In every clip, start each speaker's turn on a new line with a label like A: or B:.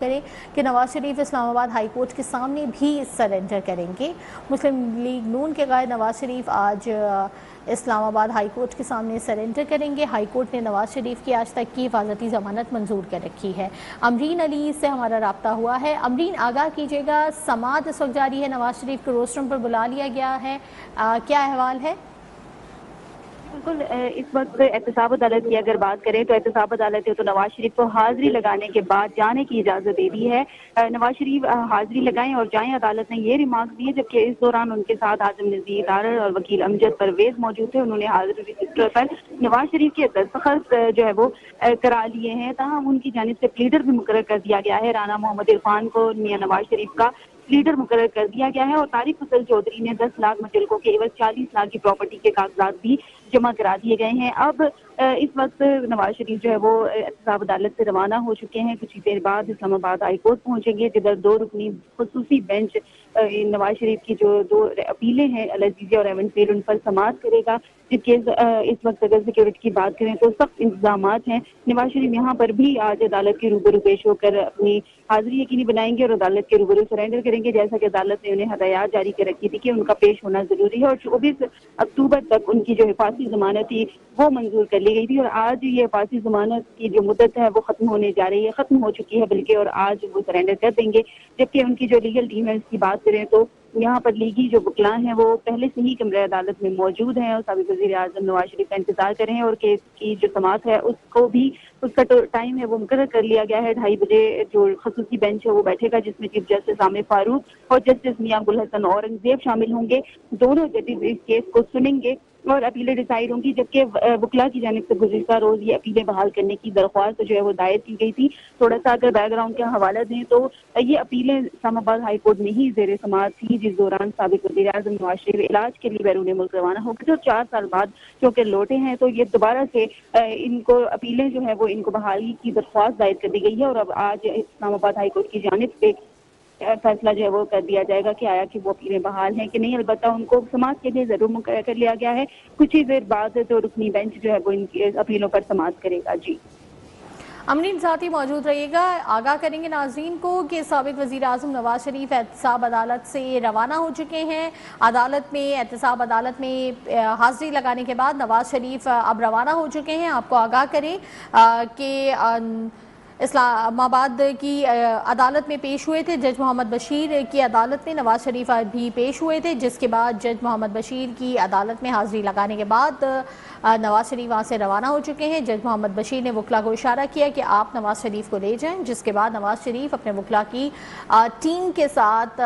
A: करें कि Nawaz Sharif Islamabad high court के सामने भी सरेंडर करेंगे। मुस्लिम लीग नून के कायद नवाज शरीफ आज इस्लामाबाद हाई कोर्ट के सामने सरेंडर करेंगे। हाई कोर्ट ने नवाज शरीफ की आज तक की हिफाजती जमानत मंजूर कर रखी है। अमरीन अली से हमारा रब्ता हुआ है। अमरीन, आगाह कीजिएगा, समाअत इस वक्त जारी है, नवाज शरीफ को रोस्टरम पर बुला लिया गया है, क्या अहवाल है?
B: बिल्कुल, इस वक्त एहतसाब अदालत की अगर बात करें तो एहतसाब अदालत ने तो नवाज शरीफ को हाजिरी लगाने के बाद जाने की इजाजत दे दी है। नवाज शरीफ हाजिरी लगाएं और जाएं, अदालत ने ये रिमार्क दिए, जबकि इस दौरान उनके साथ आजम नज़ीर तारड़ और वकील अमजद परवेज मौजूद थे। उन्होंने हाजिरी रजिस्टर पर नवाज शरीफ के दस्तखत जो है वो करा लिए हैं। ताहम उनकी जानिब से प्लीडर भी मुकर्रर कर दिया गया है। राना मोहम्मद इरफान को मियां नवाज शरीफ का लीडर मुकर्रर कर दिया गया है और तारिक फसल चौधरी ने 10 लाख मुतल्लिकों के एवज 40 लाख की प्रॉपर्टी के कागजात भी जमा करा दिए गए हैं। अब इस वक्त नवाज शरीफ जो है वो एहतसाब अदालत से रवाना हो चुके हैं। कुछ ही देर बाद इस्लामाबाद हाई कोर्ट पहुंचेंगे, जिधर 2 रुकनी खुसूसी बेंच नवाज शरीफ की जो 2 अपीलें हैं अल-अजीज़िया और एवनफील्ड, उन पर समाअत करेगा। जिसके इस वक्त अगर सिक्योरिटी की बात करें तो सख्त इंतजाम हैं। नवाज शरीफ यहाँ पर भी आज अदालत के रूबरू पेश होकर अपनी हाजिरी यकीनी बनाएंगे और अदालत के रूबरू सरेंडर करेंगे, जैसा कि अदालत ने उन्हें हदायत जारी कर रखी थी कि उनका पेश होना जरूरी है। और 24 अक्टूबर तक उनकी जो हिफाजती जमानत थी वो मंजूर कर ली गई थी और आज ये हिफाजती जमानत की जो मुद्दत है वो खत्म होने जा रही है, खत्म हो चुकी है बल्कि, और आज वो सरेंडर कर देंगे। जबकि उनकी जो लीगल टीम है उसकी बात करें तो यहाँ पर लीगी जो वकला हैं वो पहले से ही कमरे अदालत में मौजूद हैं और साबिक वज़ीर आज़म नवाज शरीफ का इंतजार कर रहे हैं और केस की जो समाअत है उसको भी उसका टाइम है वो मुकर्रर कर लिया गया है। 2:30 बजे जो खसूसी बेंच है वो बैठेगा, जिसमें चीफ जस्टिस आमिर फारूक और जस्टिस मियां गुल हसन औरंगजेब शामिल होंगे। दोनों जजेस इस केस को सुनेंगे और अपीलें डिसाइड होंगी। जबकि वकला की जानिब से गुज़िश्ता रोज ये अपीलें बहाल करने की दरख्वास्त जो है वो दायर की गई थी। थोड़ा सा अगर बैकग्राउंड का हवाला दें तो ये अपीलें इस्लामाबाद हाई कोर्ट में ही ज़ेर समाअत थी, जिस दौरान साबिक वज़ीर आज़म नवाज शरीफ इलाज के लिए बैरून मुल्क रवाना हो गए थे। 4 साल बाद क्योंकि लौटे हैं तो ये दोबारा से इनको अपीलें जो है वो इनको बहाली की दरख्वास्त दायर कर दी गई है और अब आज इस्लामाबाद हाई कोर्ट की जानिब से फैसला जो है वो कर दिया जाएगा कि आया कि वो अपीलें बहाल हैं कि नहीं। अलबत्ता उनको समाअत के लिए जरूर मुकर्रर कर लिया गया है। कुछ ही देर बाद तो रुकनी बेंच जो है वो इनकी अपीलों पर समाअत करेगा। जी
A: अमरीन, साथ ही मौजूद रहिएगा। आगाह करेंगे नाज़रीन को कि साबिक वज़ीर आज़म नवाज शरीफ एहतसाब अदालत से रवाना हो चुके हैं। अदालत में एहतसाब अदालत में हाजिरी लगाने के बाद नवाज शरीफ अब रवाना हो चुके हैं। आपको आगाह करें कि इस्लामाबाद की अदालत में पेश हुए थे। जज मोहम्मद बशीर की अदालत में नवाज शरीफ भी पेश हुए थे, जिसके बाद जज मोहम्मद बशीर की अदालत में हाजिरी लगाने के बाद नवाज शरीफ वहाँ से रवाना हो चुके हैं। जज मोहम्मद बशीर ने वकला को इशारा किया कि आप नवाज शरीफ को ले जाएं, जिसके बाद नवाज शरीफ अपने वकला की टीम के साथ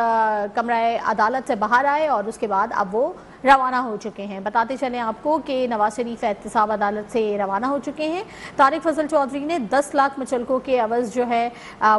A: कमरा अदालत से बाहर आए और उसके बाद अब वो रवाना हो चुके हैं। बताते चलें आपको कि नवाज शरीफ एहतसाब अदालत से रवाना हो चुके हैं। तारिक फसल चौधरी ने 10 लाख मुचल्कों के अवज़ जो है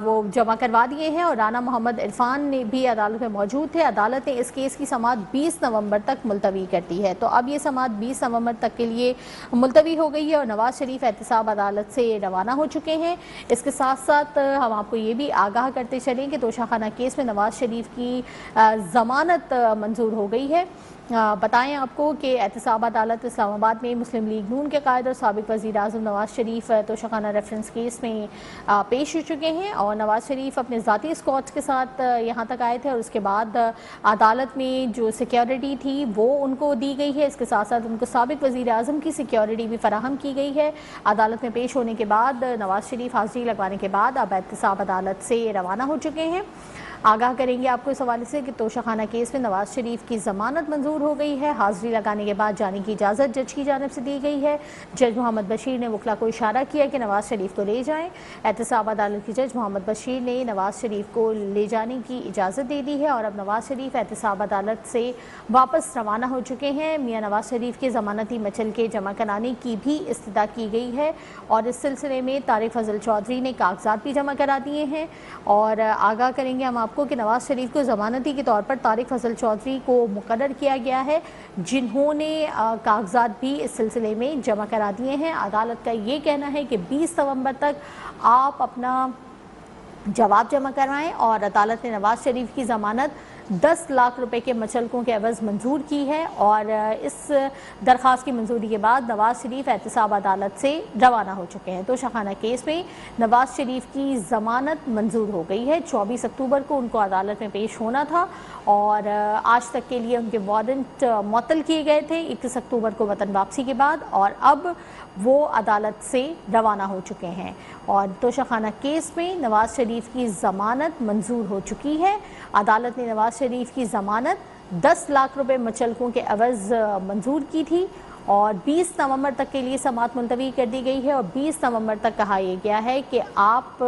A: वो जमा करवा दिए हैं और राना मोहम्मद इरफान ने भी अदालत में मौजूद थे। अदालत ने इस केस की समाअत 20 नवंबर तक मुलतवी कर दी है। तो अब ये समाअत 20 नवंबर तक के लिए मुलतवी हो गई है और नवाज शरीफ एहतसाब अदालत से रवाना हो चुके हैं। इसके साथ साथ हम आपको ये भी आगाह करते चलें कि तोशाखाना केस में नवाज शरीफ की जमानत मंजूर हो गई है। बताएं आपको कि एहतसाब अदालत इस्लामाबाद में मुस्लिम लीग नून के कायद और साबिक वज़ीर आज़म नवाज शरीफ तोशाखाना रेफरेंस केस में पेश हो चुके हैं और नवाज शरीफ अपने ज़ाती स्कॉट्स के साथ यहाँ तक आए थे और उसके बाद अदालत में जो सिक्योरिटी थी वो उनको दी गई है। इसके साथ साथ उनको साबिक वज़ीर आज़म की सिक्योरिटी भी फराहम की गई है। अदालत में पेश होने के बाद नवाज शरीफ हाजिरी लगवाने के बाद अब एहतसाब अदालत से रवाना हो चुके हैं। आगाह करेंगे आपको इस हवाले से कि तोशाखाना केस में नवाज शरीफ की जमानत मंजूर हो गई है। हाजिरी लगाने के बाद जाने की इजाज़त जज की जानिब से दी गई है। जज मोहम्मद बशीर ने वकला को इशारा किया कि नवाज शरीफ को ले जाएं। एहतसाब अदालत की जज मोहम्मद बशीर ने नवाज शरीफ को ले जाने की इजाज़त दे दी है और अब नवाज शरीफ एहतसाब अदालत से वापस रवाना हो चुके हैं। मियाँ नवाज शरीफ के ज़मानती मचलके जमा कराने की भी इस्तदा की गई है और इस सिलसिले में तारिक फजल चौधरी ने कागजात भी जमा करा दिए हैं। और आगाह करेंगे हम आपको कि नवाज शरीफ को ज़मानती के तौर पर तारिक फजल चौधरी को मुकर्रर किया गया है, जिन्होंने कागजात भी इस सिलसिले में जमा करा दिए हैं। अदालत का ये कहना है कि 20 नवंबर तक आप अपना जवाब जमा करवाएं और अदालत ने नवाज शरीफ की ज़मानत 10 लाख रुपए के मचलकों के एवज़ मंजूर की है और इस दरख्वास्त की मंजूरी के बाद नवाज शरीफ एहतसाब अदालत से रवाना हो चुके हैं। तोशाखाना केस में नवाज शरीफ की ज़मानत मंजूर हो गई है। 24 अक्टूबर को उनको अदालत में पेश होना था और आज तक के लिए उनके वारंट मुअत्तल किए गए थे 21 अक्टूबर को वतन वापसी के बाद, और अब वो अदालत से रवाना हो चुके हैं। और तोशाखाना केस में नवाज शरीफ की ज़मानत मंजूर हो चुकी है। अदालत ने नवाज शरीफ की ज़मानत 10 लाख रुपए मचलकों के एवज़ मंजूर की थी और 20 नवंबर तक के लिए समाअत मुलतवी कर दी गई है और 20 नवंबर तक कहा यह गया है कि आप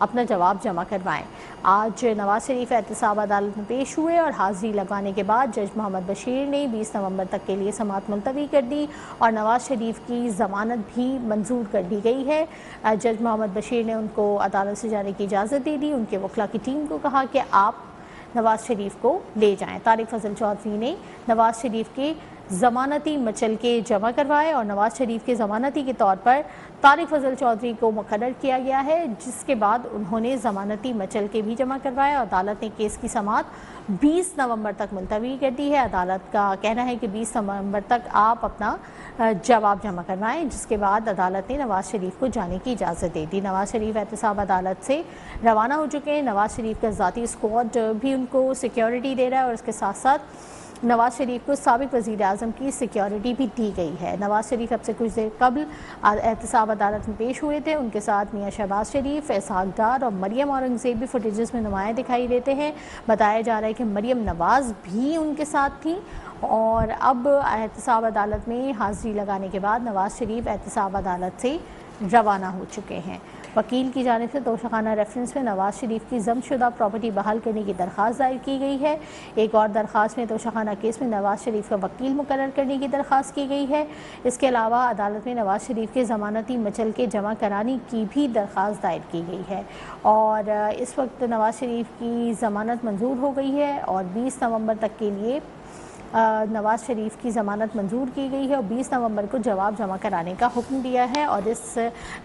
A: अपना जवाब जमा करवाएं। आज नवाज शरीफ एहतसाब अदालत में पेश हुए और हाज़िरी लगवाने के बाद जज मोहम्मद बशीर ने 20 नवंबर तक के लिए समाअत मुलतवी कर दी और नवाज शरीफ की ज़मानत भी मंजूर कर दी गई है। जज मोहम्मद बशीर ने उनको अदालत से जाने की इजाज़त दे दी। उनके वकला की टीम को कहा कि आप नवाज शरीफ को ले जाएं। तारिक फजल चौधरी ने नवाज शरीफ के ज़मानती मचलके जमा करवाए और नवाज शरीफ के ज़मानती के तौर पर तारिक फजल चौधरी को मुकर्रर किया गया है, जिसके बाद उन्होंने ज़मानती मचलके भी जमा करवाए। अदालत ने केस की समाअत 20 नवंबर तक मुलतवी कर दी है। अदालत का कहना है कि 20 नवंबर तक आप अपना जवाब जमा करवाएं, जिसके बाद अदालत ने नवाज शरीफ को जाने की इजाज़त दे दी। नवाज शरीफ एहतसाब अदालत से रवाना हो चुके हैं। नवाज शरीफ का ज़ाती स्क्वाड भी उनको सिक्योरिटी दे रहा है और इसके साथ साथ नवाज शरीफ को साबिक वज़ीर आज़म की सिक्योरिटी भी दी गई है। नवाज शरीफ अब से कुछ देर कबल एहतसाब अदालत में पेश हुए थे। उनके साथ मियां शहबाज शरीफ, इसहाक डार और मरियम औरंगज़ेब भी फुटेजेस में नुमाया दिखाई देते हैं। बताया जा रहा है कि मरियम नवाज़ भी उनके साथ थी और अब एहतसाब अदालत में हाज़िरी लगाने के बाद नवाज शरीफ एहतसाब अदालत से रवाना हो चुके हैं। वकील की जानिब से तोशाखाना रेफरेंस में नवाज शरीफ की ज़ब्तशुदा प्रॉपर्टी बहाल करने की दरख्वास्त दायर की गई है। एक और दरख्वास्त में तोशाखाना केस में नवाज शरीफ का वकील मुकर्रर करने की दरख्वास्त की गई है। इसके अलावा अदालत में नवाज शरीफ के ज़मानती मचलके जमा कराने की भी दरख्वास्त दायर की गई है और इस वक्त नवाज शरीफ की ज़मानत मंजूर हो गई है और 20 नवंबर तक के लिए नवाज शरीफ की ज़मानत मंजूर की गई है और 20 नवंबर को जवाब जमा कराने का हुक्म दिया है और इस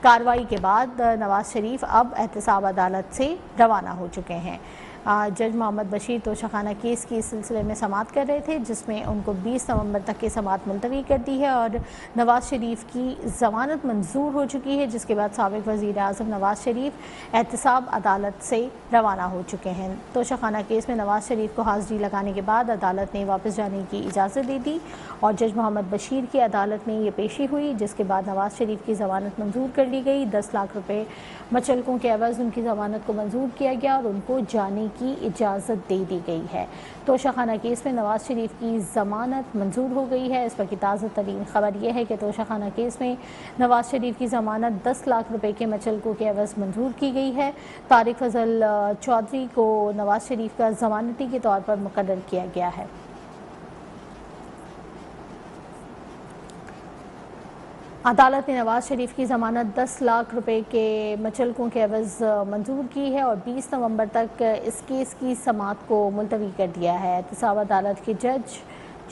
A: कार्रवाई के बाद नवाज शरीफ अब एहतसाब अदालत से रवाना हो चुके हैं। जज मोहम्मद बशीर तोशाखाना केस की इस सिलसिले में समाअत कर रहे थे, जिसमें उनको 20 नवंबर तक की समाअत मुलतवी कर दी है और नवाज शरीफ की ज़मानत मंजूर हो चुकी है, जिसके बाद साबिक वज़ीर आज़म नवाज शरीफ एहतसाब अदालत से रवाना हो चुके हैं। तोशाखाना केस में नवाज शरीफ को हाज़िरी लगाने के बाद अदालत ने वापस जाने की इजाज़त दे दी और जज मोहम्मद बशीर की अदालत में ये पेशी हुई, जिसके बाद नवाज शरीफ की ज़मानत मंजूर कर ली गई। 10 लाख रुपये मचलकों के एवज़ उनकी ज़मानत को मंजूर किया गया और उनको जाने की इजाज़त दे दी गई है। तोशाखाना केस में नवाज शरीफ की ज़मानत मंजूर हो गई है। इस पर की ताज़ा तरीन खबर यह है कि तोशाखाना केस में नवाज शरीफ की ज़मानत 10 लाख रुपए के मचलकों के एवज़ मंजूर की गई है। तारिक फजल चौधरी को नवाज शरीफ का ज़मानती के तौर पर मुकर्रर किया गया है। अदालत ने नवाज शरीफ की ज़मानत 10 लाख रुपए के मचलकों के एवज़ मंजूर की है और 20 नवंबर तक इस केस की समाअत को मुलतवी कर दिया है। एहतसाब अदालत के जज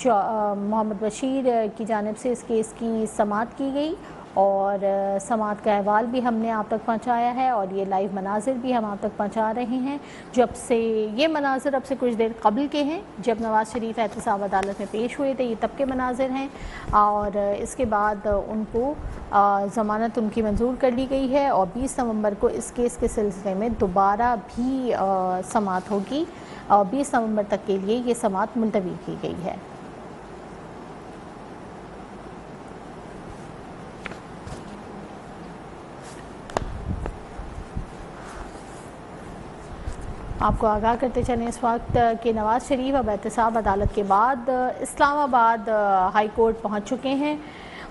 A: मोहम्मद बशीर की जानिब से इस केस की समाअत की गई और समाअत का अहवाल भी हमने आप तक पहुंचाया है और ये लाइव मनाजिर भी हम आप तक पहुंचा रहे हैं। जब से ये मनाजिर अब से कुछ देर कबल के हैं, जब नवाज शरीफ एहतसाब अदालत में पेश हुए थे, ये तब के मनाजिर हैं और इसके बाद उनको ज़मानत उनकी मंजूर कर ली गई है और 20 नवंबर को इस केस के सिलसिले में दोबारा भी समाअत होगी और 20 नवंबर तक के लिए ये समाअत मुलतवी की गई है। आपको आगाह करते चलें इस वक्त कि नवाज शरीफ अब एहतसाब अदालत के बाद इस्लामाबाद हाई कोर्ट पहुंच चुके हैं।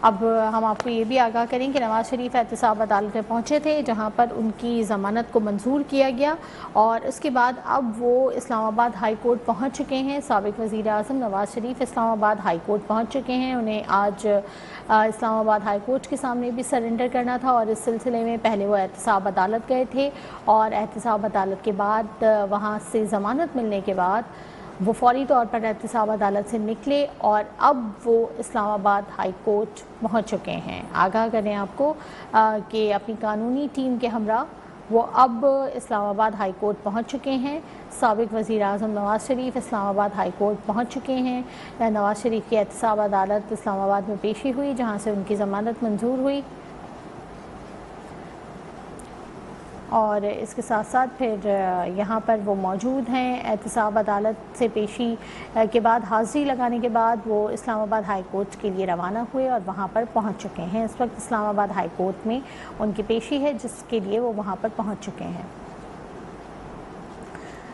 A: अब हम आपको ये भी आगाह करें कि नवाज शरीफ एहतसाब अदालत में पहुंचे थे, जहां पर उनकी ज़मानत को मंजूर किया गया और उसके बाद अब वो इस्लामाबाद हाई कोर्ट पहुंच चुके हैं। साबिक वज़ीर आज़म नवाज शरीफ इस्लामाबाद हाई कोर्ट पहुंच चुके हैं। उन्हें आज इस्लामाबाद हाई कोर्ट के सामने भी सरेंडर करना था और इस सिलसिले में पहले वो एहतसाब अदालत गए थे और एहतसाब अदालत के बाद वहाँ से ज़मानत मिलने के बाद वो फौरी तौर पर एहतसाब अदालत से निकले और अब वो इस्लामाबाद हाई कोर्ट पहुँच चुके हैं। आगाह करें आपको कि अपनी कानूनी टीम के हमरा वो अब इस्लामाबाद हाई कोर्ट पहुँच चुके हैं। साबिक वज़ीर आज़म नवाज़ शरीफ इस्लामाबाद हाई कोर्ट पहुँच चुके हैं। नवाज़ शरीफ की एहतसाब अदालत इस्लामाबाद में पेशी हुई, जहाँ से उनकी ज़मानत मंजूर हुई और इसके साथ साथ फिर यहाँ पर वो मौजूद हैं। एहतसाब अदालत से पेशी के बाद हाज़िरी लगाने के बाद वो इस्लामाबाद हाई कोर्ट के लिए रवाना हुए और वहाँ पर पहुँच चुके हैं। इस वक्त इस्लामाबाद हाई कोर्ट में उनकी पेशी है, जिसके लिए वो वहाँ पर पहुँच चुके हैं।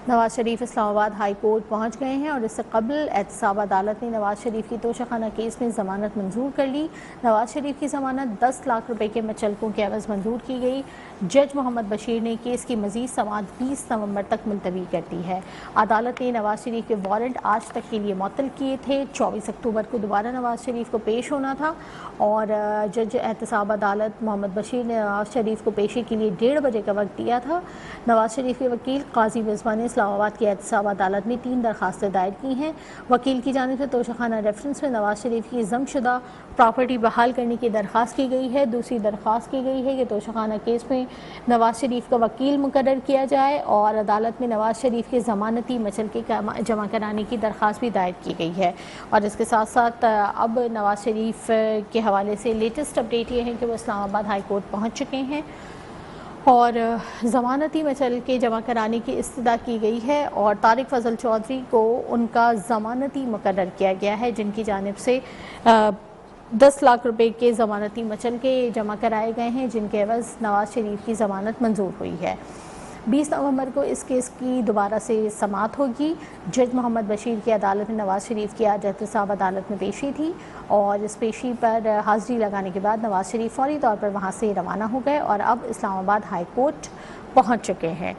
A: नवाज़ शरीफ इस्लामाबाद हाई कोर्ट पहुँच गए हैं और इससे कबल एहतसाब अदालत ने नवाज़ शरीफ की तोशाखाना केस में ज़मानत मंजूर कर ली। नवाज़ शरीफ की ज़मानत 10 लाख रुपए के मुचलकों के एवज़ मंजूर की गई। जज मोहम्मद बशीर ने केस की मज़ीद समाअत 20 नवंबर तक मुलतवी कर दी है। अदालत ने नवाज़ शरीफ के वारंट आज तक के लिए मुअत्तल किए थे। 24 अक्टूबर को दोबारा नवाज़ शरीफ को पेश होना था और जज एहतसाब अदालत मोहम्मद बशीर ने नवाज़ शरीफ को पेशी के लिए 1:30 बजे का वक्त दिया था। नवाज़ शरीफ के वकील काजी मिज़बा ने इस्लामाबाद की एहतसाब अदालत में 3 दरखास्तें दायर की हैं। वकील की जानिब से तोशाखाना रेफरेंस में नवाज़ शरीफ की ज़म्शुदा प्रॉपर्टी बहाल करने की दरख्वास्त की गई है। दूसरी दरख्वास्त की गई है कि तोशाखाना केस में नवाज़ शरीफ का वकील मुकर्रर किया जाए और अदालत में नवाज़ शरीफ के ज़मानती मुचलके जमा कराने की दरख्वास्त भी दायर की गई है। और इसके साथ साथ अब नवाज़ शरीफ के हवाले से लेटेस्ट अपडेट ये है कि वो इस्लामाबाद हाई कोर्ट पहुँच चुके हैं और ज़मानती मुचलके जमा कराने की इस्तदा की गई है और तारिक फजल चौधरी को उनका ज़मानती मुकर्रर किया गया है, जिनकी जानिब से 10 लाख रुपए के ज़मानती मुचलके जमा कराए गए हैं, जिनके एवज़ नवाज़ शरीफ की ज़मानत मंजूर हुई है। 20 नवंबर को इस केस की दोबारा से समाअत होगी। जज मोहम्मद बशीर की अदालत में नवाज़ शरीफ की आज एहतसाब अदालत में पेशी थी और इस पेशी पर हाज़िरी लगाने के बाद नवाज़ शरीफ फौरी तौर पर वहाँ से रवाना हो गए और अब इस्लामाबाद हाई कोर्ट पहुँच चुके हैं।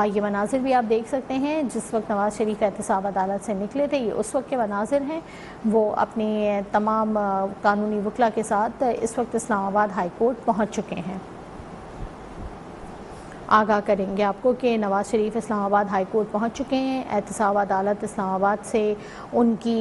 A: ये मनाजिर भी आप देख सकते हैं। जिस वक्त नवाज़ शरीफ एहतसाब अदालत से निकले थे, ये उस वक्त के मनाजिर हैं। वो अपने तमाम कानूनी वकला के साथ इस वक्त इस्लामाबाद हाई कोर्ट पहुँच चुके हैं। आगाह करेंगे आपको कि नवाज़ शरीफ इस्लामाबाद हाई कोर्ट पहुँच चुके हैं। एहतसाब अदालत इस्लामाबाद से उनकी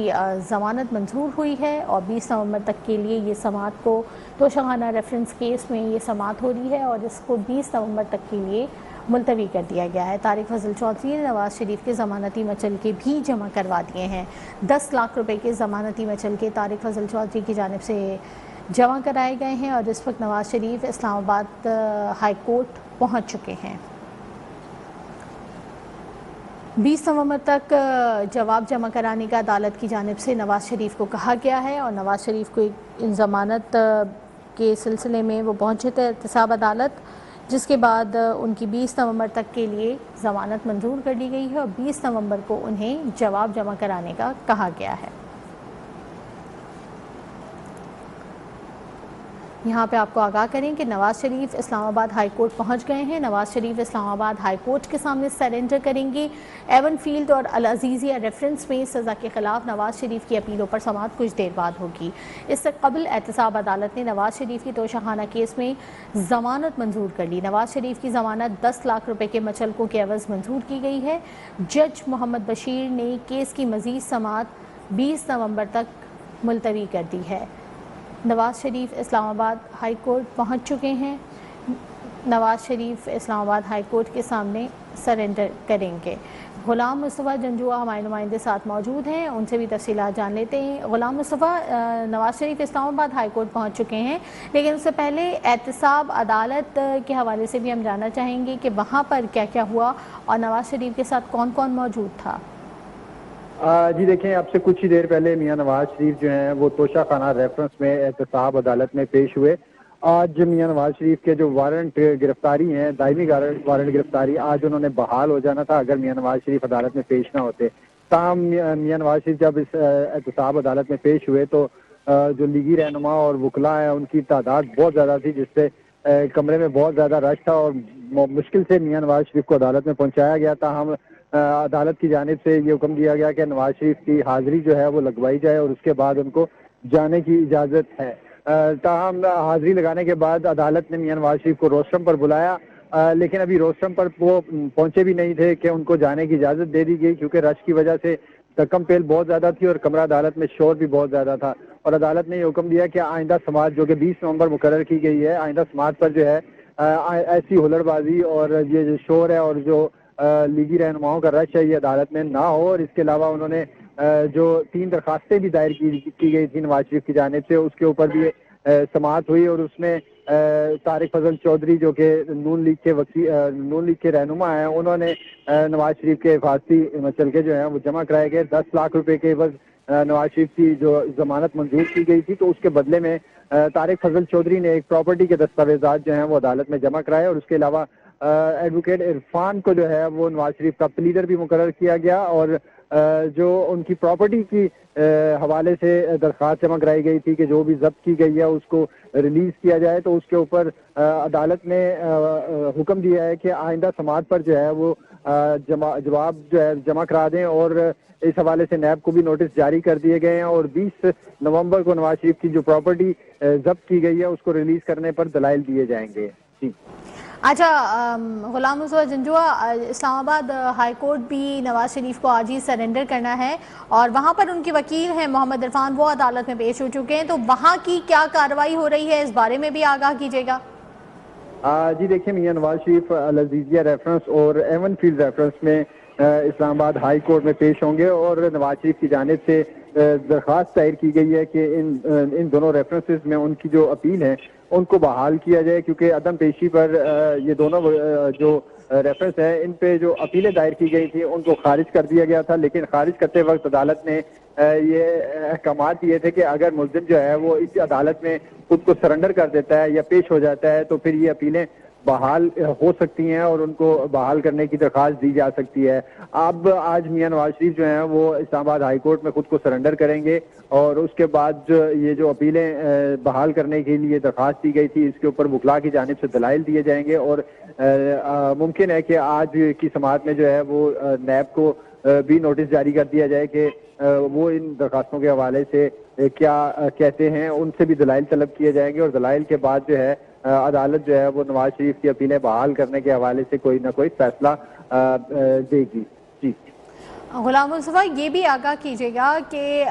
A: ज़मानत मंजूर हुई है और 20 नवंबर तक के लिए ये समाअत को तोशाखाना रेफरेंस केस में ये समाअत हो रही है और इसको 20 नवंबर तक के लिए मुलतवी कर दिया गया है। तारिक फजल चौधरी ने नवाज़ शरीफ के ज़मानती मुचलके भी जमा करवा दिए हैं। 10 लाख रुपए के ज़मानती मुचलके तारिक फजल चौधरी की जानिब से जमा कराए गए हैं और इस वक्त नवाज़ शरीफ इस्लामाबाद हाई कोर्ट पहुँच चुके हैं। 20 नवंबर तक जवाब जमा कराने का अदालत की जानिब से नवाज़ शरीफ को कहा गया है और नवाज़ शरीफ को ज़मानत के सिलसिले में वो पहुँचे थे एहतसाब अदालत, जिसके बाद उनकी 20 नवंबर तक के लिए ज़मानत मंजूर कर दी गई है और 20 नवंबर को उन्हें जवाब जमा कराने का कहा गया है। यहाँ पे आपको आगाह करें कि नवाज़ शरीफ इस्लामाबाद हाई कोर्ट पहुँच गए हैं। नवाज़ शरीफ इस्लामाबाद हाई कोर्ट के सामने सरेंडर करेंगे। एवन फील्ड और अल अज़ीज़िया रेफरेंस में सज़ा के ख़िलाफ़ नवाज़ शरीफ की अपीलों पर समाअत कुछ देर बाद होगी। इससे कबल एहतसाब अदालत ने नवाज़ शरीफ की तोशाखाना केस में ज़मानत मंजूर कर ली। नवाज़ शरीफ की ज़मानत 10 लाख रुपये के मुचलकों के एवज़ मंजूर की गई है। जज मोहम्मद बशीर ने केस की मज़ीद समाअत 20 नवंबर तक मुलतवी कर दी है। नवाज़ शरीफ इस्लामाबाद हाई कोर्ट पहुँच चुके हैं। नवाज़ शरीफ इस्लामाबाद हाई कोर्ट के सामने सरेंडर करेंगे। ग़ुलाम मुस्तफ़ा जंजुआ हमारे नुमाइंदे साथ मौजूद हैं, उनसे भी तफ़सीलात जान लेते हैं। ग़ुलाम मुस्तफ़ा, नवाज़ शरीफ इस्लामाबाद हाई कोर्ट पहुँच चुके हैं, लेकिन उससे पहले एहतसाब अदालत के हवाले से भी हम जानना चाहेंगे कि वहाँ पर क्या क्या हुआ और नवाज़ शरीफ के साथ कौन कौन मौजूद था।
C: जी देखें, अब से कुछ ही देर पहले मियां नवाज शरीफ जो हैं वो तोशाखाना रेफरेंस में एहतसाब अदालत में पेश हुए। आज मियां नवाज शरीफ के जो वारंट गिरफ्तारी हैं, दायमी वारंट गिरफ्तारी, आज उन्होंने बहाल हो जाना था अगर मियां नवाज शरीफ अदालत में पेश ना होते। ताहम मियां नवाज शरीफ जब इस एहतसाब अदालत में पेश हुए तो जो लीगी रहनुमा और वकला है उनकी तादाद बहुत ज़्यादा थी, जिससे कमरे में बहुत ज़्यादा रश था और मुश्किल से मियां नवाज शरीफ को अदालत में पहुँचाया गया था। हम अदालत की जानिब से ये हुक्म दिया गया कि नवाज शरीफ की हाजिरी जो है वो लगवाई जाए और उसके बाद उनको जाने की इजाज़त है। ताहम हाजिरी लगाने के बाद अदालत ने मियां नवाज शरीफ को रोस्टरम पर बुलाया, लेकिन अभी रोस्टरम पर वो पहुंचे भी नहीं थे कि उनको जाने की इजाज़त दे दी गई, क्योंकि रश की वजह से धक्कम पेल बहुत ज़्यादा थी और कमरा अदालत में शोर भी बहुत ज़्यादा था। और अदालत ने ये हुक्म दिया कि आइंदा समाअत जो कि 20 नवंबर मुकर्रर की गई है, आइंदा समाअत पर जो है ऐसी हुलड़बाजी और ये जो शोर है और जो लीगी रहनुमाओं का रश है ये अदालत में ना हो। और इसके अलावा उन्होंने जो 3 दरखास्तें भी दायर की गई थी नवाज शरीफ की जानिब से, उसके ऊपर भी समाअत हुई और उसमें तारिक फजल चौधरी जो कि नून लीग के रहनुमा हैं, उन्होंने नवाज शरीफ के हिफाजती मसलके जो हैं वो जमा कराए गए। 10 लाख रुपए के एवज नवाज शरीफ की जो जमानत मंजूर की गई थी, तो उसके बदले में तारिक फजल चौधरी ने एक प्रॉपर्टी के दस्तावेजात जो हैं वो अदालत में जमा कराए। और उसके अलावा एडवोकेट इरफान को जो है वो नवाज शरीफ का प्लीडर भी मुकर्रर किया गया और जो उनकी प्रॉपर्टी की हवाले से दरख्वास्त जमा कराई गई थी कि जो भी जब्त की गई है उसको रिलीज किया जाए, तो उसके ऊपर अदालत ने हुक्म दिया है कि आइंदा समाअत पर जो है वो जवाब जो है जमा करा दें। और इस हवाले से नैब को भी नोटिस जारी कर दिए गए हैं और 20 नवंबर को नवाज शरीफ की जो प्रॉपर्टी जब्त की गई है उसको रिलीज करने पर दलाइल दिए जाएंगे। जी
A: अच्छा, गुलाम मुस्तफा जंजुआ, इस्लामाबाद हाई कोर्ट भी नवाज शरीफ को आज ही सरेंडर करना है और वहां पर उनके वकील हैं मोहम्मद इरफान, वो अदालत में पेश हो चुके हैं, तो वहां की क्या कार्रवाई हो रही है इस बारे में भी आगाह कीजिएगा।
C: जी देखिए, मियां नवाज शरीफ अल-अज़ीज़िया रेफरेंस और एवन फील्ड रेफरेंस में इस्लामाबाद हाई कोर्ट में पेश होंगे और नवाज शरीफ की जानिब से दरख्वास्त दायर की गई है कि इन दोनों रेफरेंसेस में उनकी जो अपील है उनको बहाल किया जाए, क्योंकि अदम पेशी पर ये दोनों जो रेफरेंस है इन पे जो अपीलें दायर की गई थी उनको खारिज कर दिया गया था। लेकिन खारिज करते वक्त अदालत ने ये अहकाम दिए थे कि अगर मुल्जिम जो है वो इस अदालत में खुद को सरेंडर कर देता है या पेश हो जाता है तो फिर ये अपीलें बहाल हो सकती हैं और उनको बहाल करने की दरख्वास्त दी जा सकती है। अब आज मियां नवाज शरीफ जो हैं वो इस्लामाबाद हाई कोर्ट में खुद को सरेंडर करेंगे और उसके बाद ये जो अपीलें बहाल करने के लिए दरख्वास्त दी गई थी इसके ऊपर वकला की जानिब से दलाइल दिए जाएंगे और मुमकिन है कि आज की समाअत में जो है वो नैब को भी नोटिस जारी कर दिया जाए कि वो इन दरखास्तों के हवाले से क्या कहते हैं, उनसे भी दलाइल तलब किए जाएंगे और दलाइल के बाद जो है अदालत जो है वो नवाज शरीफ की अपीलें बहाल करने के हवाले से कोई ना कोई फैसला देगी। जी
A: गुलाम मुस्तफा, ये भी आगाह कीजिएगा कि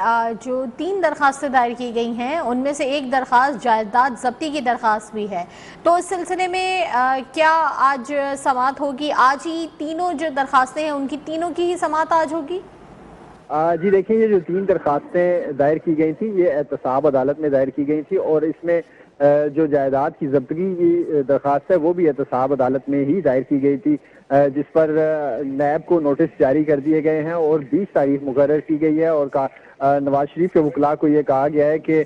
A: जो 3 दरखास्तें दायर की गई हैं उनमें से एक दरखास्त जायदाद जब्ती की दरखास्त भी है, तो इस सिलसिले में क्या आज समाअत होगी? आज ही तीनों जो दरखास्तें हैं उनकी तीनों की ही समाअत आज होगी?
C: जी देखिए, ये जो 3 दरखास्तें दायर की गई थी ये एहतसाब अदालत में दायर की गई थी और इसमें जो जायदाद की जब्तगी की दरख्वास्त है वो भी एहतसाब अदालत में ही दायर की गई थी, जिस पर नैब को नोटिस जारी कर दिए गए हैं और 20 तारीख मुकर्रर की गई है और नवाज शरीफ के वकला को ये कहा गया है कि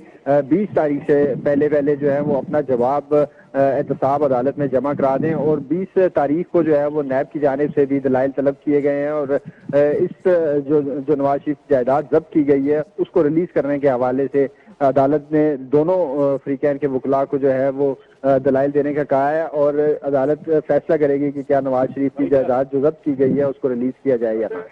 C: 20 तारीख से पहले जो है वो अपना जवाब एहतसाब अदालत में जमा करा दें और 20 तारीख को जो है वो नैब की जानिब से भी दलाइल तलब किए गए हैं और इस जो नवाज शरीफ जायदाद जब्त की गई है उसको रिलीज करने के हवाले से अदालत ने दोनों फ्रीकैन के वकला को जो है वो दलाइल देने का कहा है और अदालत फैसला करेगी कि क्या नवाज शरीफ की जायदाद जो जब्त की गई है उसको रिलीज किया जाए या ना।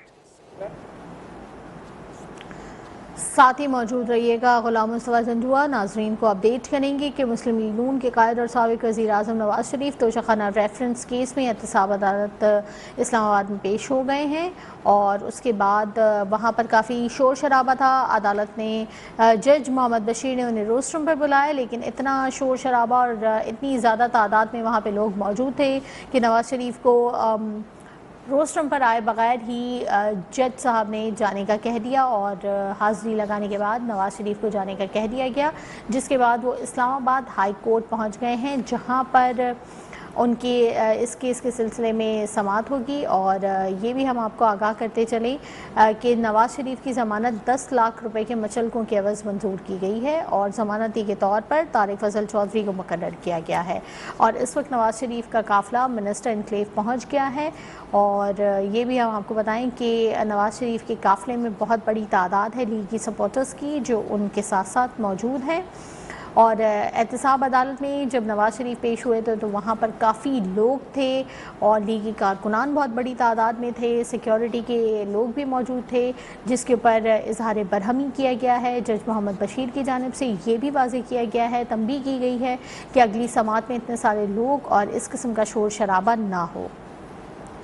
A: साथ ही मौजूद रहिएगा। गुलाम मुस्तफा जंजुआ नाजरीन को अपडेट करेंगे कि मुस्लिम लीग नून के कायद और साबिक वज़ीर आज़म नवाज शरीफ तोशाखाना रेफरेंस केस में एहतसाब अदालत इस्लामाबाद में पेश हो गए हैं और उसके बाद वहाँ पर काफ़ी शोर शराबा था। अदालत ने जज मोहम्मद बशीर ने उन्हें रोस्ट रूम पर बुलाया, लेकिन इतना शोर शराबा और इतनी ज़्यादा तादाद में वहाँ पर लोग मौजूद थे कि नवाज शरीफ को रोस्ट्रम पर आए बगैर ही जज साहब ने जाने का कह दिया और हाज़िरी लगाने के बाद नवाज शरीफ को जाने का कह दिया गया, जिसके बाद वो इस्लामाबाद हाई कोर्ट पहुंच गए हैं जहां पर उनके इस केस के सिलसिले में समाअत होगी। और ये भी हम आपको आगाह करते चलें कि नवाज शरीफ की ज़मानत 10 लाख रुपए के मचलकों के एवज़ मंजूर की गई है और ज़मानती के तौर पर तारिक फजल चौधरी को मुकर्रर किया गया है और इस वक्त नवाज शरीफ का काफ़िला मिनिस्टर इनक्लेव पहुँच गया है। और ये भी हम आपको बताएं कि नवाज शरीफ के काफ़िले में बहुत बड़ी तादाद है लीगी सपोर्टर्स की जो उनके साथ साथ मौजूद हैं। और एहतसाब अदालत में जब नवाज शरीफ पेश हुए थे तो वहाँ पर काफ़ी लोग थे और लीगी कारकुनान बहुत बड़ी तादाद में थे, सिक्योरिटी के लोग भी मौजूद थे, जिसके ऊपर इजहार बरहमी किया गया है। जज मोहम्मद बशीर की जानिब से ये भी वाज़ेह किया गया है, तंबीह की गई है कि अगली समाअत में इतने सारे लोग और इस किस्म का शोर शराबा ना हो।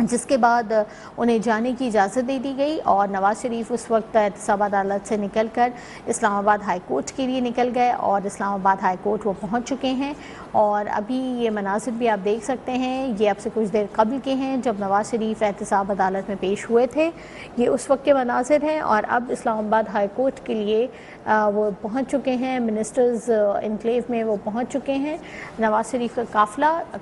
A: जिसके बाद उन्हें जाने की इजाज़त दे दी गई और नवाज़ शरीफ उस वक्त एहतसाब अदालत से निकलकर इस्लामाबाद हाई कोर्ट के लिए निकल गए और इस्लामाबाद हाई कोर्ट वो पहुंच चुके हैं। और अभी ये मनासिर भी आप देख सकते हैं, ये अब से कुछ देर कबल के हैं जब नवाज़ शरीफ एहतसाब अदालत में पेश हुए थे। ये उस वक्त के मनासिर हैं और अब इस्लामाबाद हाई कोर्ट के लिए वो पहुँच चुके हैं, मिनिस्टर्स इनक्लेव में वो पहुँच चुके हैं। नवाज़ शरीफ का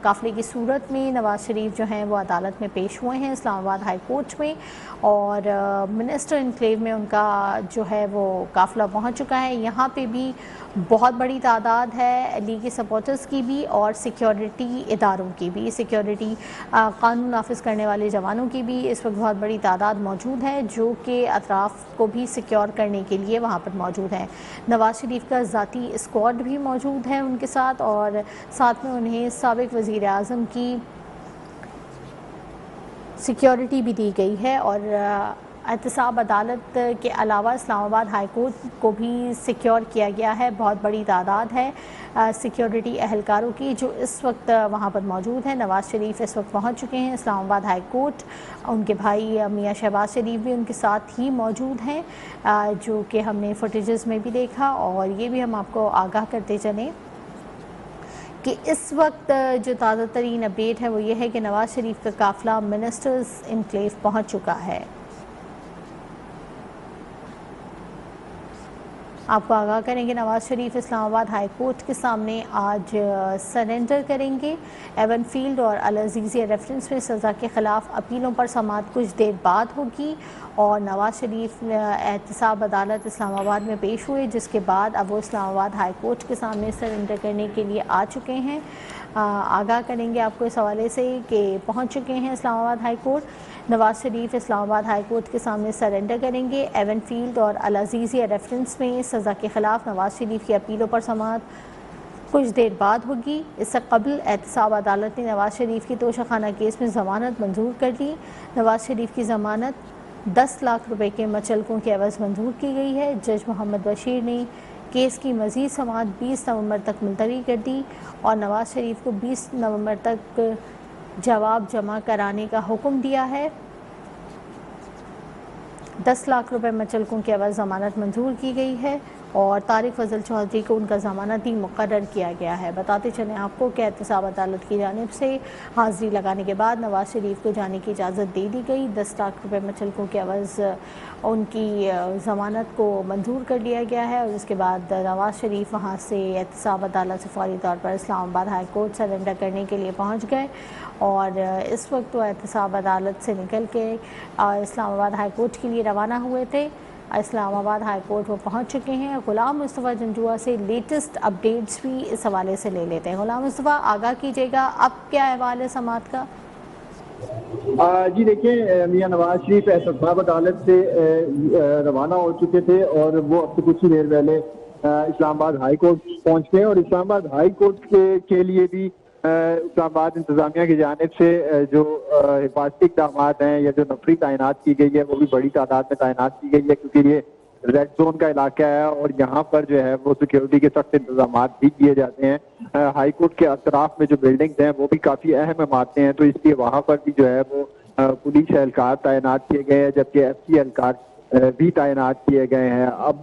A: काफ़िले की सूरत में नवाज़ शरीफ जो हैं वो अदालत में पेश हुए हैं इस्लामाबाद हाई कोर्ट में और मिनिस्टर इनक्लेव में उनका जो है वो काफ़िला पहुंच चुका है। यहाँ पे भी बहुत बड़ी तादाद है लीग के सपोर्टर्स की भी और सिक्योरिटी इदारों की भी, सिक्योरिटी कानून नाफिज करने वाले जवानों की भी इस वक्त बहुत बड़ी तादाद मौजूद है जो कि अतराफ़ को भी सिक्योर करने के लिए वहाँ पर मौजूद है। नवाज़ शरीफ का ज़ाती स्क्वाड भी मौजूद है उनके साथ और साथ में उन्हें साबिक़ वज़ीर आज़म की सिक्योरिटी भी दी गई है और एहतसाब अदालत के अलावा इस्लामाबाद हाई कोर्ट को भी सिक्योर किया गया है। बहुत बड़ी तादाद है सिक्योरिटी अहलकारों की जो इस वक्त वहाँ पर मौजूद है। नवाज़ शरीफ इस वक्त पहुँच चुके हैं इस्लामाबाद हाई कोर्ट, उनके भाई मियाँ शहबाज शरीफ भी उनके साथ ही मौजूद हैं जो कि हमने फुटेजेस में भी देखा। और ये भी हम आपको आगाह करते चलें कि इस वक्त जो ताज़ा तरीन अपडेट है वो ये है कि नवाज़ शरीफ का काफ़िला मिनिस्टर्स इनक्लेव पहुँच चुका है। आपको आगाह करेंगे नवाज़ शरीफ इस्लामाबाद हाई कोर्ट के सामने आज सरेंडर करेंगे। एवन फील्ड और अल अज़ीज़िया रेफरेंस में सज़ा के ख़िलाफ़ अपीलों पर समाअत कुछ देर बाद होगी और नवाज़ शरीफ एहतसाब अदालत इस्लामाबाद में पेश हुए जिसके बाद अब वो इस्लामाबाद हाई कोर्ट के सामने सरेंडर करने के लिए आ चुके हैं। आगाह करेंगे आपको इस हवाले से कि पहुंच चुके हैं Islamabad high court. Nawaz Sharif Islamabad high court के सामने सरेंडर करेंगे। एवन फील्ड और अल अज़ीज़िया रेफरेंस में सज़ा के ख़िलाफ़ नवाज़ शरीफ की अपीलों पर समाअत कुछ देर बाद होगी। इससे कबल एहतसाब अदालत ने नवाज़ शरीफ की तोशाखाना केस में ज़मानत मंजूर कर दी। नवाज़ शरीफ की ज़मानत 10 लाख रुपए के मचलकों के एवज़ मंजूर की गई है। जज मोहम्मद बशीर ने केस की मज़ीद समाअत 20 नवंबर तक मुलतवी कर दी और नवाज़ शरीफ को 20 नवंबर तक जवाब जमा कराने का हुक्म दिया है। 10 लाख रुपए मचलकों के एवज़ ज़मानत मंजूर की गई है और तारिक फजल चौधरी को उनका ज़मानती मुकर्रर किया गया है। बताते चलें आपको कि एहतसाब अदालत की जानिब से हाज़िरी लगाने के बाद नवाज़ शरीफ को जाने की इजाज़त दे दी गई। 10 लाख रुपए मचलकों के एवज़ उनकी ज़मानत को मंजूर कर लिया गया है और उसके बाद नवाज़ शरीफ वहाँ से एहतसाब अदालत से फौरी तौर पर इस्लामाबाद हाई कोर्ट सरेंडर करने के लिए पहुँच गए और इस वक्त वो एहतसाब अदालत से निकल के इस्लामाबाद हाई कोर्ट के लिए रवाना हुए थे। इस्लामाबाद हाई कोर्ट वो पहुंच चुके हैं। ग़ुलाम मुस्तफ़ा जंजुआ से लेटेस्ट अपडेट्स भी इस हवाले से ले लेते हैं। ग़ुलाम मुस्तफ़ा आगाह कीजिएगा, अब क्या अहवाल है समाअत का?
C: जी देखिए, मियां नवाज शरीफ एहतसाब अदालत से रवाना हो चुके थे और वो अब से कुछ ही देर पहले इस्लामाबाद हाई कोर्ट पहुंच गए और इस्लामाबाद हाई कोर्ट के लिए भी इस्लामाबाद इंतजामिया की जानिब से जो हिफाजती इक़दाम हैं या जो नफरी तैनात की गई है वो भी बड़ी तादाद में तैनात की गई है क्योंकि ये रेड जोन का इलाका है और यहाँ पर जो है वो सिक्योरिटी के सख्त इंतजाम भी किए जाते हैं। हाई कोर्ट के अतराफ में जो बिल्डिंग्स हैं वो भी काफी अहम इमारतें हैं तो इसलिए वहाँ पर भी जो है वो पुलिस एहलकार तैनात किए गए हैं जबकि FC एहलकार भी तैनात किए गए हैं। अब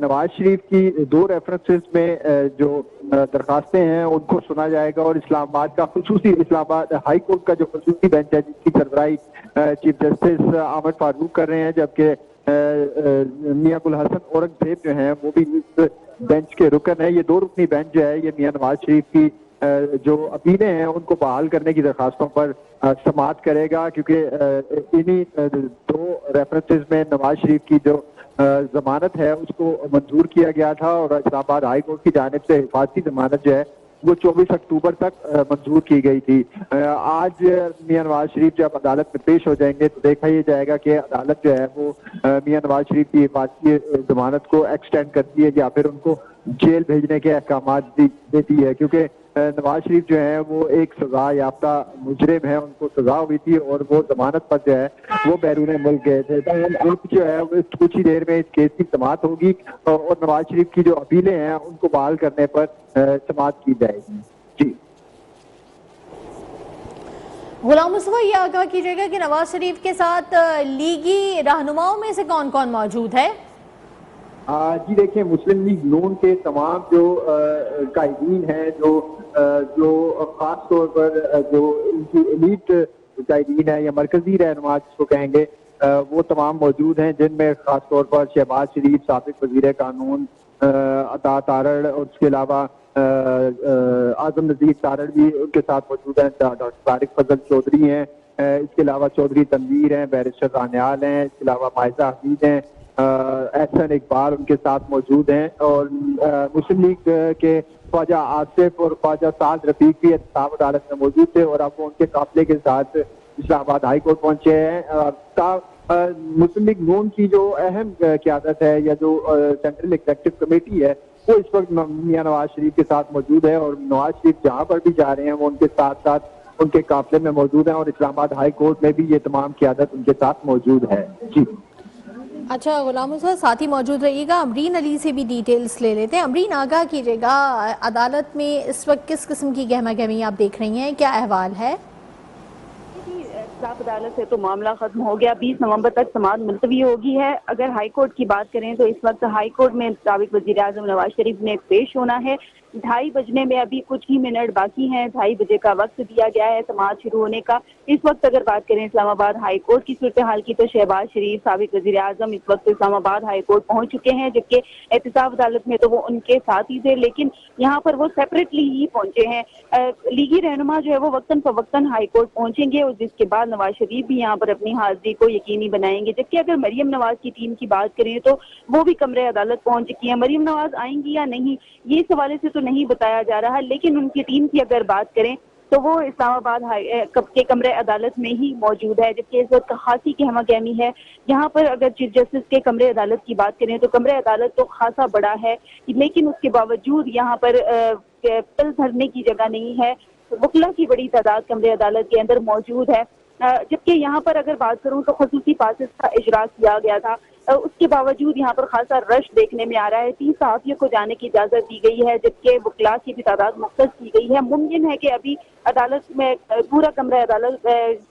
C: नवाज शरीफ की 2 रेफरेंसेस में जो दरखास्तें हैं उनको सुना जाएगा और इस्लामाबाद का खुसूसी इस्लामाबाद हाई कोर्ट का जो खुसूसी बेंच है जिसकी सरबराही चीफ जस्टिस आमद फारूक कर रहे हैं जबकि मियां गुल हसन औरंगजेब जो हैं वो भी इस बेंच के रुकन है। ये 2 रुकनी बेंच जो है ये मियां नवाज शरीफ की जो अपीलें हैं उनको बहाल करने की दरखास्तों पर समाअत करेगा क्योंकि इन्हीं 2 रेफरेंसेस में नवाज शरीफ की जो जमानत है उसको मंजूर किया गया था और इस्लामाबाद हाई कोर्ट की जानिब से हिफाजती जमानत जो है वो 24 अक्टूबर तक मंजूर की गई थी। आज मियां नवाज शरीफ जब अदालत में पेश हो जाएंगे तो देखा ही जाएगा कि अदालत जो है वो मियां नवाज शरीफ की हिफाजती जमानत को एक्सटेंड करती है या फिर उनको जेल भेजने के अहकाम देती है क्योंकि नवाज शरीफ जो है वो एक सजा याफ्ता मुजरिम है, उनको सजा हुई थी और वो जमानत पर जो है वो बैरून मुल्क गए थे। तो अब जो है वो कुछ ही देर में इस केस की समाअत होगी और नवाज शरीफ की जो अपीलें हैं उनको बहाल करने पर समाअत की जाएगी। जी
A: गुलाम मुस्तफा, ये आगाह कीजिएगा कि नवाज शरीफ के साथ लीगी रहनुमाओं में से कौन कौन मौजूद है?
C: जी देखिए, मुस्लिम लीग नून के तमाम जो कायदीन हैं, जो खास तौर पर जो इनकी एलीट कायदीन है या मरकजी रहनुमा जिसको कहेंगे, वो तमाम मौजूद हैं, जिनमें खास तौर पर शहबाज शरीफ, साबिक वजीर कानून अता तारड़, और उसके अलावा आजम नजीर तारड़ भी उनके साथ मौजूद हैं, डॉक्टर तारिक फजल चौधरी हैं, इसके अलावा चौधरी तनवीर हैं, बैरिस्टर रानियाल हैं, इसके अलावा मायजा हफीज हैं, एहसन इकबाल उनके साथ मौजूद हैं, और मुस्लिम लीग के ख्वाजा आसिफ और ख्वाजा साद रफीक भी एहतसाब अदालत में मौजूद थे, और अब वो उनके काफिले के साथ इस्लामाबाद हाई कोर्ट पहुंचे हैं। मुस्लिम लीग नून की जो अहम क़यादत है या जो सेंट्रल एग्जीक्यूटिव कमेटी है, वो इस वक्त मियां नवाज शरीफ के साथ मौजूद है, और नवाज शरीफ जहां पर भी जा रहे हैं वो उनके साथ साथ उनके काफिले में मौजूद हैं, और इस्लामाबाद हाई कोर्ट में भी ये तमाम क़यादत उनके साथ मौजूद है। जी
A: अच्छा गुलाम मुस्तफा, साथ ही मौजूद रहिएगा, अमरीन अली से भी डिटेल्स ले लेते हैं। अमरीन, आगाह कीजिएगा, अदालत में इस वक्त किस किस्म की गहमा गहमी आप देख रही हैं, क्या अहवाल है?
B: एहतसाब अदालत से तो मामला खत्म हो गया, 20 नवंबर तक समाअत मुलतवी होगी है। अगर हाई कोर्ट की बात करें तो इस वक्त हाई कोर्ट में साबिक वजीर आजम नवाज शरीफ ने पेश होना है। 2:30 बजने में अभी कुछ ही मिनट बाकी हैं, 2:30 बजे का वक्त दिया गया है समाअत शुरू होने का। इस वक्त अगर बात करें इस्लामाबाद हाई कोर्ट की सूरत हाल की, तो शहबाज शरीफ, साबिक वजीर आजम, इस वक्त इस्लामाबाद हाई कोर्ट पहुंच चुके हैं, जबकि एहतसाब अदालत में तो वो उनके साथ ही थे, लेकिन यहाँ पर वो सेपरेटली ही पहुंचे हैं। लीगी रहनुमा जो है वो वक्तन फवक्तन हाई कोर्ट पहुंचेंगे, और जिसके बाद नवाज शरीफ भी यहाँ पर अपनी हाजिरी को यकीनी बनाएंगे। जबकि अगर मरियम नवाज की टीम की बात करें तो वो भी कमरे अदालत पहुंच चुकी है। मरियम नवाज आएंगी या नहीं, ये इस हवाले से तो नहीं बताया जा रहा, लेकिन उनकी टीम की अगर बात करें तो वो इस्लामाबाद के कमरे अदालत में ही मौजूद है। जबकि इस वक्त खासी गहमा गहमी है यहाँ पर। अगर चीफ जस्टिस के कमरे अदालत की बात करें तो कमरे अदालत तो खासा बड़ा है, लेकिन उसके बावजूद यहाँ पर पल धरने की जगह नहीं है। वकला की बड़ी तादाद कमरे अदालत के अंदर मौजूद है। जबकि यहाँ पर अगर बात करूँ तो खसूसी पासेस का इजरा किया गया था, उसके बावजूद यहाँ पर खासा रश देखने में आ रहा है। 30 सहाफियों को जाने की इजाजत दी गई है, जबकि वकला की भी तादाद मुख्तस की गई है। मुमकिन है कि अभी अदालत में पूरा कमरा अदालत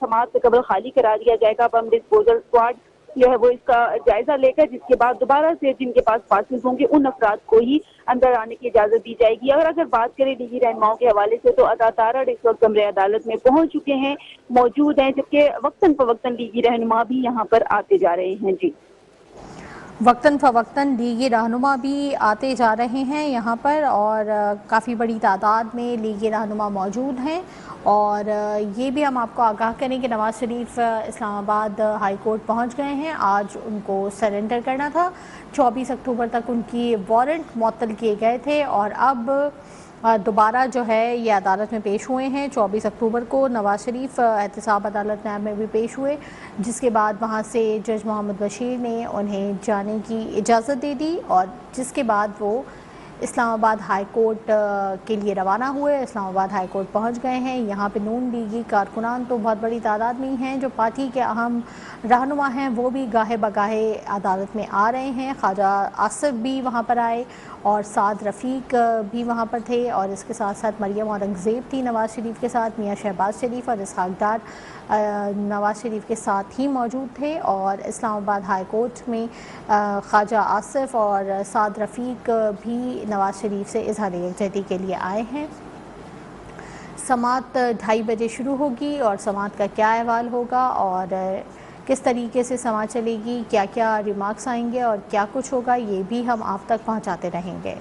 B: समाअत से कबल खाली करा दिया जाएगा। बम डिस्पोजल स्क्वाड जो है वो इसका जायजा लेकर, जिसके बाद दोबारा से जिनके पास पासेस होंगे उन अफराद को ही अंदर आने की इजाजत दी जाएगी। अगर बात करें लीगी रहनुमाओं के हवाले से तो अता तारड़ इस वक्त कमरे अदालत में पहुंच चुके हैं, मौजूद हैं, जबकि वक्तन फवक्तन लीगी रहनुमा भी यहाँ पर आते जा रहे हैं। जी,
A: वक्तन फवक्तन लीगी रहनुमा भी आते जा रहे हैं यहाँ पर, और काफ़ी बड़ी तादाद में लीगी रहनुमा मौजूद हैं। और ये भी हम आपको आगाह करें कि नवाज शरीफ इस्लामाबाद हाई कोर्ट पहुँच गए हैं। आज उनको सरेंडर करना था, 24 अक्टूबर तक उनकी वारंट मुअत्तल किए गए थे, और अब दोबारा जो है ये अदालत में पेश हुए हैं। 24 अक्टूबर को नवाज शरीफ एहतसाब अदालत नैब में भी पेश हुए, जिसके बाद वहाँ से जज मोहम्मद बशीर ने उन्हें जाने की इजाज़त दे दी, और जिसके बाद वो इस्लामाबाद हाई कोर्ट के लिए रवाना हुए। इस्लामाबाद हाई कोर्ट पहुँच गए हैं। यहाँ पे नून लीगी कारकुनान तो बहुत बड़ी तादाद में हैं, जो पार्टी के अहम रहनुमा हैं वो भी गाहे बगाहे अदालत में आ रहे हैं। ख्वाजा आसिफ भी वहाँ पर आए, और साद रफ़ीक भी वहाँ पर थे, और इसके साथ साथ मरियम औरंगज़ेब थी नवाज शरीफ के साथ। मियाँ शहबाज शरीफ और इसहाक डार नवाज शरीफ के साथ ही मौजूद थे। और इस्लामाबाद हाई कोर्ट में ख्वाजा आसिफ और साद रफ़ीक भी नवाज शरीफ से इज़हार यकजहती के लिए आए हैं। समाअत 2:30 बजे शुरू होगी, और समाअत का क्या अहवाल होगा और किस तरीके से समाअत चलेगी, क्या क्या रिमार्क्स आएंगे और क्या कुछ होगा, ये भी हम आप तक पहुंचाते रहेंगे।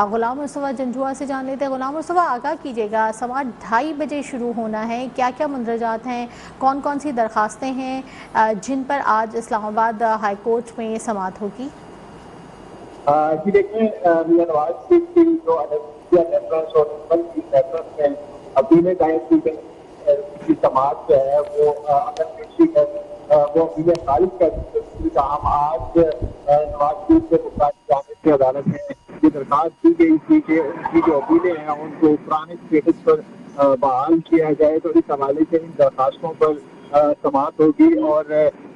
A: गुलाम मुस्तफा जंजुआ से जान लेते हैं। गुलाम मुस्तफा, आगाह कीजिएगा, समाअत 2:30 बजे शुरू होना है, क्या क्या मंदरजात हैं, कौन कौन सी दरख्वास्तें हैं जिन पर आज इस्लामाबाद हाई कोर्ट में समाअत होगी?
C: जी देखिए, मियां नवाज शरीफ की जो रेफरेंस और रेफरेंस में अपीलें दायर की गई समाअत जो है वो अगर पेशी कर वो अपीलें खारिज कर दी। हम आज नवाज शरीफ के मुख्तार जाने की अदालत में ये दरखास्त दी गई थी कि उनकी जो अपीलें हैं उनको पुराने स्टेटस पर बहाल किया जाए, तो इस हवाले से इन दरखास्तों पर समाअत होगी। और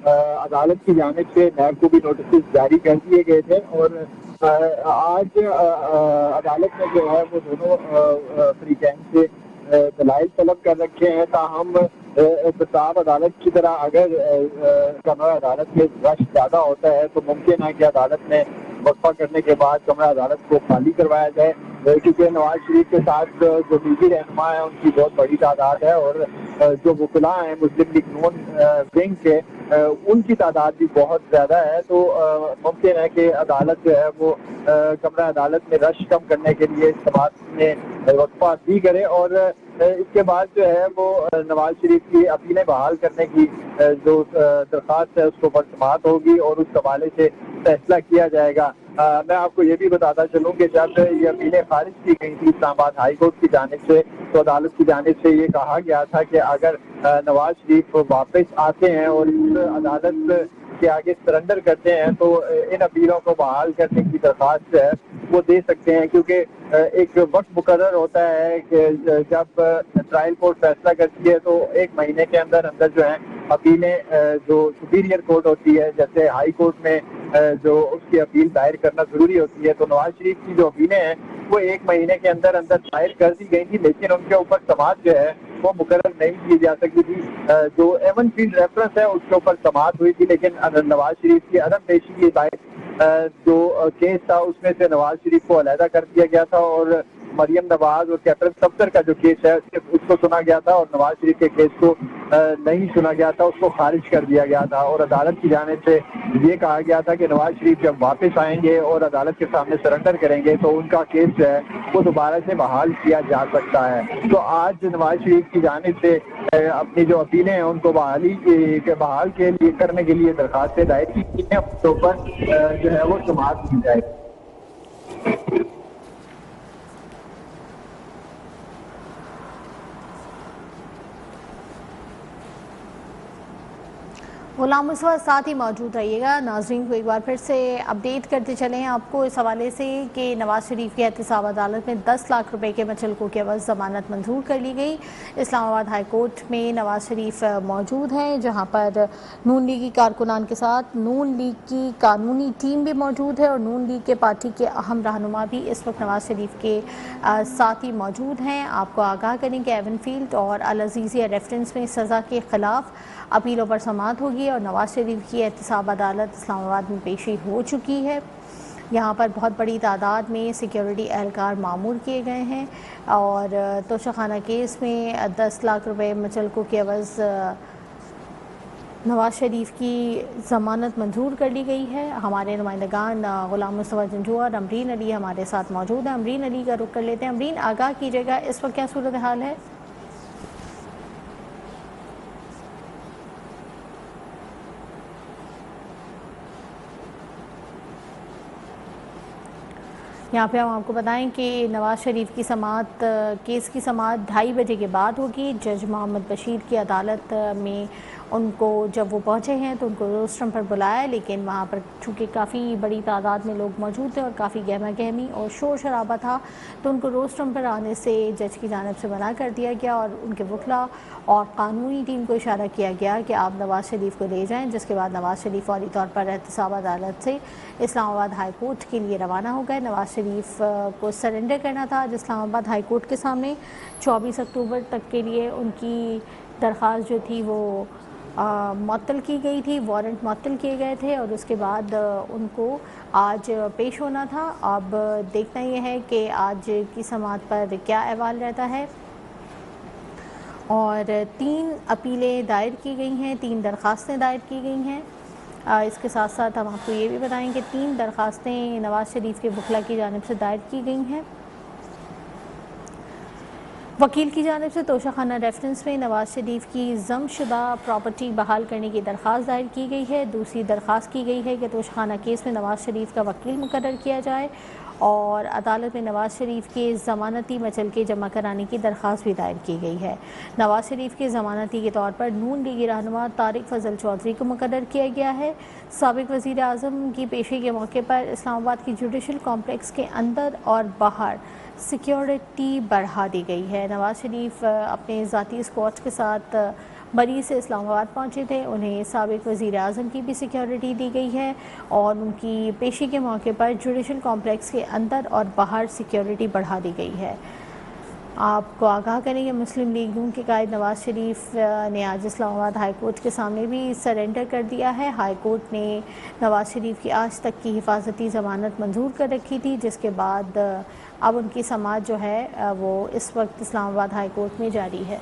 C: अदालत की जानिब से नैब को भी नोटिस जारी कर दिए गए थे, और आज अदालत में जो है वो दोनों फरीकैन से दलाइल तलब कर रखे हैं। ताहम एहतसाब अदालत की तरह अगर कमरा अदालत में रश ज़्यादा होता है तो मुमकिन है कि अदालत में वक्फा करने के बाद कमरा अदालत को खाली करवाया जाए, क्योंकि नवाज शरीफ के साथ जो निजी रहनुमा है उनकी बहुत बड़ी तादाद है और जो वकला हैं मुस्लिम लीग नून विंग के उनकी तादाद भी बहुत ज़्यादा है। तो मुमकिन है कि अदालत जो है वो कमरा अदालत में रश कम करने के लिए समात में वक्फा भी करे और इसके बाद जो है वो नवाज शरीफ की अपीलें बहाल करने की जो दरख्वास्त है उसको पर समात होगी और उस हवाले से फैसला किया जाएगा। मैं आपको ये भी बताता चलूँ कि जब ये अपीलें खारिज की गई थी इस्लामाबाद हाई कोर्ट की जानिब से, तो अदालत की जानिब से ये कहा गया था कि अगर नवाज शरीफ वापस आते हैं और इस अदालत के आगे सरेंडर करते हैं तो इन अपीलों को बहाल करने की दरख्वास्त है वो दे सकते हैं, क्योंकि एक वक्त मुकर्रर होता है कि जब ट्रायल कोर्ट फैसला करती है तो 1 महीने के अंदर अंदर जो है अपीलें जो सुपीरियर कोर्ट होती है जैसे हाई कोर्ट में जो उसकी अपील दायर करना जरूरी होती है, तो नवाज शरीफ की जो अपीलें हैं वो 1 महीने के अंदर अंदर दायर कर दी गई थी, लेकिन उनके ऊपर समात जो है वो मुकर्रर नहीं की जा सकती थी। जो एवन फील्ड रेफरेंस है उसके ऊपर समात हुई थी, लेकिन नवाज शरीफ की अदम पेशी की दायर जो केस था उसमें से नवाज शरीफ को अलहदा कर दिया गया था और मरियम नवाज और कैप्टन सफदर का जो केस है उसको सुना गया था और नवाज शरीफ के केस को नहीं सुना गया था, उसको खारिज कर दिया गया था। और अदालत की जानिब से ये कहा गया था कि नवाज शरीफ जब वापस आएंगे और अदालत के सामने सरेंडर करेंगे तो उनका केस जो है वो दोबारा से बहाल किया जा सकता है। तो आज नवाज शरीफ की जानिब से अपनी जो अपीलें हैं उनको बहाल के लिए करने के लिए दरखास्तें दायर की गई हैं, उसके ऊपर जो है वो समाअत की जाएगी।
A: गुलाम मुस्तफा साथ ही मौजूद रहिएगा। नाज़रीन को एक बार फिर से अपडेट करते चलें आपको इस हवाले से कि नवाज शरीफ की एहतसाब अदालत में 10 लाख रुपए के मुचलकों की एवज़ ज़मानत मंजूर कर ली गई। इस्लामाबाद हाई कोर्ट में नवाज शरीफ मौजूद हैं, जहां पर नून लीगी कारकुनान के साथ नून लीग की कानूनी टीम भी मौजूद है और नून लीग के पार्टी के अहम रहनुमा भी इस वक्त नवाज शरीफ के साथ ही मौजूद हैं। आपको आगाह करें कि एवन फील्ड और अल अज़ीज़िया रेफरेंस में सज़ा के खिलाफ अपीलों पर समाअत होगी और नवाज शरीफ की एहतसाब अदालत इस्लामाबाद में पेशी हो चुकी है। यहाँ पर बहुत बड़ी तादाद में सिक्योरिटी एहलकार मामूर किए गए हैं और तोशाखाना केस में 10 लाख रुपए मुचलकों के एवज़ नवाज शरीफ की ज़मानत मंजूर कर ली गई है। हमारे नुमाइंदगान गुलाम मुस्तफा जंजू और अमरीन अली हमारे साथ मौजूद हैं। अमरीन अली का रुख कर लेते हैं। अमरीन, आगाह कीजिएगा, इस वक्त क्या सूरत हाल है? यहाँ पे हम आपको बताएं कि नवाज शरीफ की समाअत केस की समाअत 2:30 बजे के बाद होगी। जज मोहम्मद बशीर की अदालत में उनको जब वो पहुँचे हैं तो उनको रोस्ट्रम पर बुलाया, लेकिन वहाँ पर चूँकि काफ़ी बड़ी तादाद में लोग मौजूद थे और काफ़ी गहमा गहमी और शोर शराबा था तो उनको रोस्ट्रम पर आने से जज की जानिब से मना कर दिया गया और उनके वकला और कानूनी टीम को इशारा किया गया कि आप नवाज शरीफ को ले जाएं, जिसके बाद नवाज शरीफ फौरी तौर पर एहतसाब अदालत से इस्लामाबाद हाई कोर्ट के लिए रवाना हो गए। नवाज शरीफ को सरेंडर करना था आज इस्लामाबाद हाई कोर्ट के सामने। 24 अक्टूबर तक के लिए उनकी दरख्वास्त जो थी वो मुअत्तल की गई थी, वारंट मुअत्तल किए गए थे और उसके बाद उनको आज पेश होना था। अब देखना यह है कि आज की समाअत पर क्या अहवाल रहता है। और 3 अपीलें दायर की गई हैं, 3 दरख्वास्तें दायर की गई हैं। इसके साथ साथ हम आपको ये भी बताएं कि 3 दरख्वास्तें नवाज शरीफ के वकला की जानिब से दायर की गई हैं। वकील की जानिब से तोशाखाना रेफरेंस में नवाज शरीफ की ज़मशुदा प्रॉपर्टी बहाल करने की दरख्वास्त दायर की गई है। दूसरी दरख्वास्त की गई है कि तोशाखाना केस में नवाज शरीफ का वकील मुकर्रर किया जाए और अदालत में नवाज शरीफ के ज़मानती मचलके जमा कराने की दरख्वास्त भी दायर की गई है। नवाज शरीफ के ज़मानती के तौर पर नून लीगी रहनुमा तारिक फजल चौधरी को मुकर्रर किया गया है। साबिक़ वज़ीर आज़म की पेशी के मौके पर इस्लामाबाद की जुडिशल कॉम्प्लेक्स के अंदर और बाहर सिक्योरिटी बढ़ा दी गई है। नवाज शरीफ अपने ज़ाती स्क्वाड के साथ बरी से इस्लामाबाद पहुंचे थे, उन्हें साबिक़ वज़ीर आज़म की भी सिक्योरिटी दी गई है और उनकी पेशी के मौके पर जुडिशल कॉम्प्लेक्स के अंदर और बाहर सिक्योरिटी बढ़ा दी गई है। आपको आगाह करेंगे, मुस्लिम लीग नून के कायद नवाज शरीफ ने आज इस्लामाबाद हाई कोर्ट के सामने भी सरेंडर कर दिया है। हाई कोर्ट ने नवाज शरीफ की आज तक की हिफाजती ज़मानत मंजूर कर रखी थी, जिसके बाद अब उनकी समाअत जो है वो इस वक्त इस्लामाबाद हाई कोर्ट में जारी है।